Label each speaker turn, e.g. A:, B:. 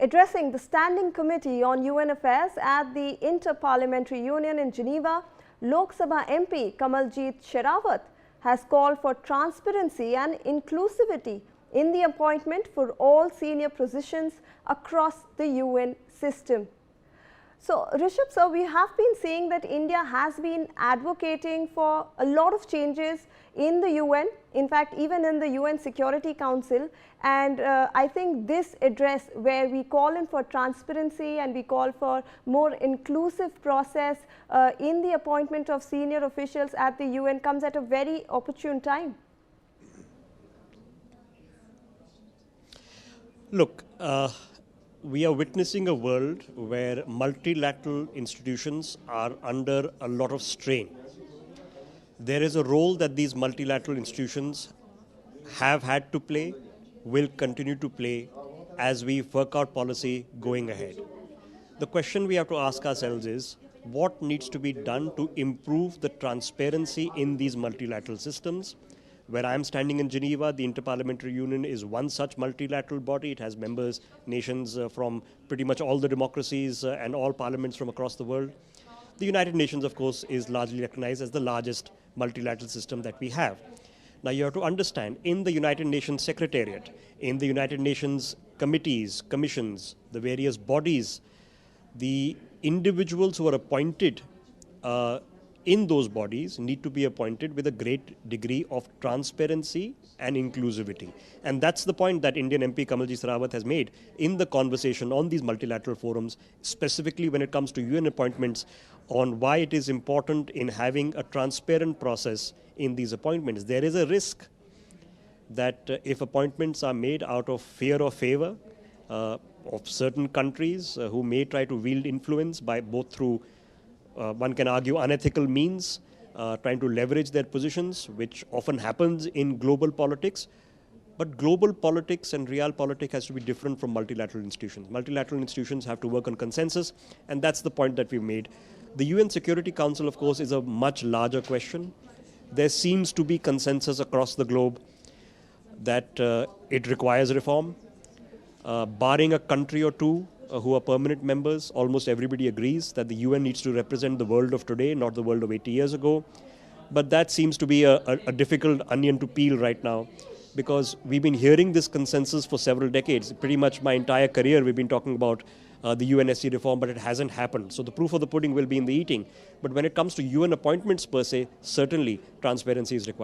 A: Addressing the Standing Committee on UN Affairs at the Inter-Parliamentary Union in Geneva, Lok Sabha MP Kamaljeet Sehrawat has called for transparency and inclusivity in the appointment for all senior positions across the UN system. So, Rishabh sir, we have been seeing that India has been advocating for a lot of changes in the UN, in fact even in the UN Security Council, and I think this address where we call in for transparency and we call for more inclusive process in the appointment of senior officials at the UN comes at a very opportune time.
B: Look, we are witnessing a world where multilateral institutions are under a lot of strain. There is a role that these multilateral institutions have had to play, will continue to play as we work out policy going ahead. The question we have to ask ourselves is, what needs to be done to improve the transparency in these multilateral systems? Where I am standing in Geneva, the Inter-Parliamentary Union is one such multilateral body. It has members, nations from pretty much all the democracies and all parliaments from across the world. The United Nations, of course, is largely recognized as the largest multilateral system that we have. Now, you have to understand, in the United Nations Secretariat, in the United Nations committees, commissions, the various bodies, the individuals who are appointed in those bodies need to be appointed with a great degree of transparency and inclusivity. And that's the point that Indian MP Kamaljeet Sehrawat has made in the conversation on these multilateral forums, specifically when it comes to UN appointments, on why it is important in having a transparent process in these appointments. There is a risk that if appointments are made out of fear or favor of certain countries who may try to wield influence by both through one can argue unethical means, trying to leverage their positions, which often happens in global politics. But global politics and realpolitik has to be different from multilateral institutions. Multilateral institutions have to work on consensus, and that's the point that we've made. The UN Security Council, of course, is a much larger question. There seems to be consensus across the globe that it requires reform. Barring a country or two who are permanent members, almost everybody agrees that the UN needs to represent the world of today, not the world of 80 years ago. But that seems to be a difficult onion to peel right now, because we've been hearing this consensus for several decades. Pretty much my entire career we've been talking about the UNSC reform, but it hasn't happened. So the proof of the pudding will be in the eating. But when it comes to UN appointments per se, certainly transparency is required.